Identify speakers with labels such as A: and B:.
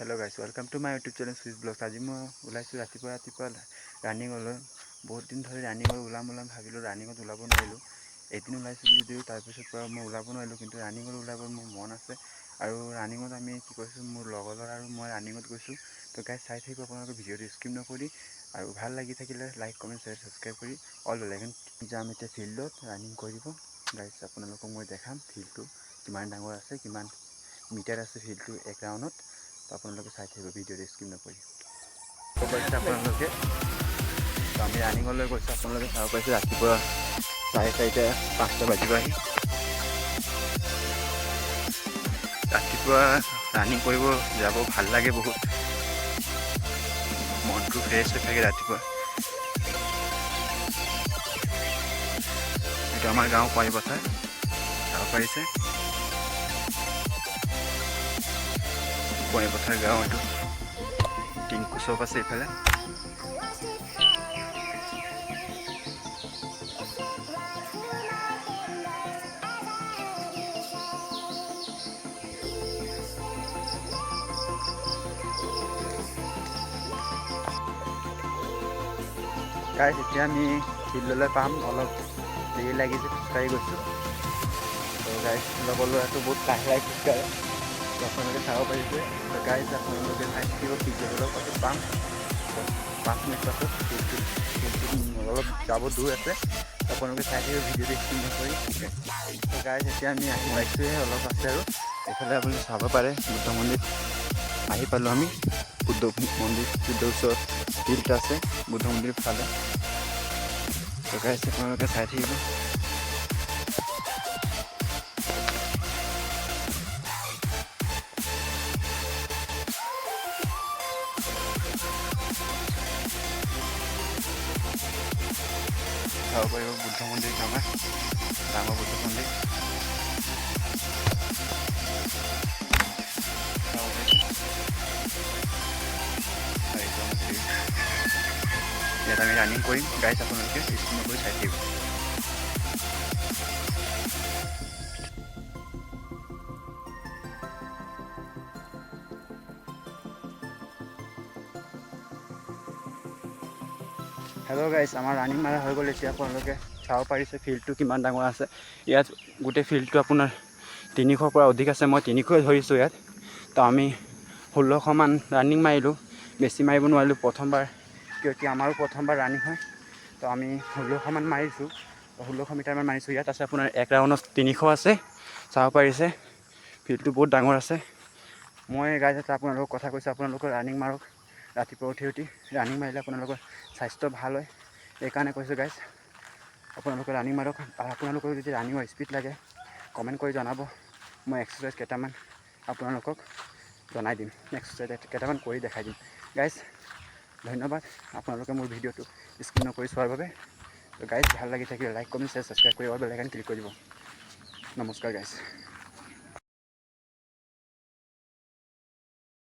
A: Hello guys welcome to my YouTube channel सुइज blogs. आज मैं ওলাইছোঁ ৰাতিপুৱা ৰানিঙলৈ। বহুত দিন ধৰি ৰানিঙত ওলাম ভাবিলোঁ, ৰানিঙত ওলাব নোৱাৰিলোঁ। এদিন ওলাইছিলোঁ যদিও তাৰপিছত পৰা মই ওলাব নোৱাৰিলোঁ, কিন্তু ৰানিঙত ওলাব মোৰ মন আছে। আৰু ৰানিঙত আমি কি কৰিছোঁ, মোৰ লগৰ আৰু মই ৰানিঙত গৈছোঁ। তো গাইছ চাই থাকিব আপোনালোকে, ভিডিঅ'টো স্কিপ নকৰি। আৰু ভাল লাগি থাকিলে লাইক কমেণ্ট শ্বেয়াৰ ছাবস্ক্ৰাইব কৰি অল বেলাইকন যাম এতিয়া ফিল্ডত ৰানিং কৰিব। গাইছ আপোনালোকক মই দেখাম ফিল্ডটো কিমান ডাঙৰ আছে, কিমান মিটাৰ আছে ফিল্ডটো এক ৰাউণ্ডত। তো আপোনালোকে চাই থাকিব, ভিডিঅ'টো স্কিপ নকৰি। কৈছে আপোনালোকে আমি ৰানিঙলৈ গৈছোঁ। আপোনালোকে চাব পাইছে ৰাতিপুৱা 4:30 5টা বাজিব আহি। ৰাতিপুৱা ৰানিং কৰিব যাব ভাল লাগে, বহুত মনটো ফ্ৰেছ হৈ থাকে ৰাতিপুৱা। এইটো আমাৰ গাঁও পানী পথাৰ চাব পাৰিছে, পানী পথাৰ গাঁও। এইটো টিংকু চপ আছে এইফালে। গাইছ এতিয়া আমি ফিল্ডলৈ পাম, অলপ দেৰি লাগিছে, খোজকাঢ়ি গৈছোঁ। তো গাইছ লগৰ ল'ৰাটো বহুত লাহে খোজকাঢ়ে, আপোনালোকে চাব পাৰিছে। তো গাইছ আপোনালোকে চাই থাকিব, ফিল্ডৰ পাছত পাম 5 মিনিট পাছত। ফিল্ডটো অলপ যাব দূৰ আছে, আপোনালোকে চাই থাকিব, ভিডিঅ'টো স্কিপ নকৰি। তো গাইছ এতিয়া আমি আহি পাইছোঁহে, অলপ আছে আৰু। এইফালে আপুনি চাব পাৰে বুদ্ধ মন্দিৰ আহি পালোঁ আমি। বুদ্ধ মন্দিৰ ওচৰত ফিল্ড আছে বুদ্ধ মন্দিৰ ফালে। তো গাইছ আপোনালোকে চাই থাকিব। চাব পাৰিব বুদ্ধ মন্দিৰ, আমাৰ ডাঙৰ বুদ্ধ মন্দিৰ। ইয়াত আমি ৰানিং কৰিম। গাইছ আপোনালোকে স্কিপ নকৰি চাই থাকিব। হেল্ল' গাইছ, আমাৰ ৰানিং মাৰা হৈ গ'ল। এতিয়া আপোনালোকে চাব পাৰিছে ফিল্ডটো কিমান ডাঙৰ আছে। ইয়াত গোটেই ফিল্ডটো আপোনাৰ 300ৰ পৰা অধিক আছে। মই 300 ধৰিছোঁ ইয়াত। তো আমি 1600 মান ৰানিং মাৰিলোঁ, বেছি মাৰিব নোৱাৰিলোঁ প্ৰথমবাৰ, কিয় আমাৰো প্ৰথমবাৰ ৰানিং হয়। তো আমি 1600 মান মাৰিছোঁ, 1600 মিটাৰমান মাৰিছোঁ। ইয়াত আছে আপোনাৰ এক ৰাউণ্ডত 300 আছে, চাব পাৰিছে। ফিল্ডটো বহুত ডাঙৰ আছে। মই গাইছ এটা আপোনালোকক কথা কৈছোঁ, আপোনালোকৰ ৰানিং মাৰক। ৰাতিপুৱা উঠি ৰানিং মাৰিলে আপোনালোকৰ স্বাস্থ্য ভাল হয়, সেইকাৰণে কৈছোঁ গাইছ আপোনালোকে ৰানিং মাৰক। আৰু আপোনালোকৰ যদি ৰানিঙৰ স্পীড লাগে কমেণ্ট কৰি জনাব, মই এক্সাৰচাইজ কেইটামান আপোনালোকক জনাই দিম, এক্সাৰচাইজ কেইটামান কৰি দেখাই দিম। গাইছ ধন্যবাদ আপোনালোকে মোৰ ভিডিঅ'টো স্কিপ নকৰি চোৱাৰ বাবে। তো গাইছ ভাল লাগি থাকিলে লাইক কমেণ্ট শ্বেয়াৰ ছাবস্ক্ৰাইব কৰি অল বেল আইকন ক্লিক কৰি দিব। নমস্কাৰ গাইছ।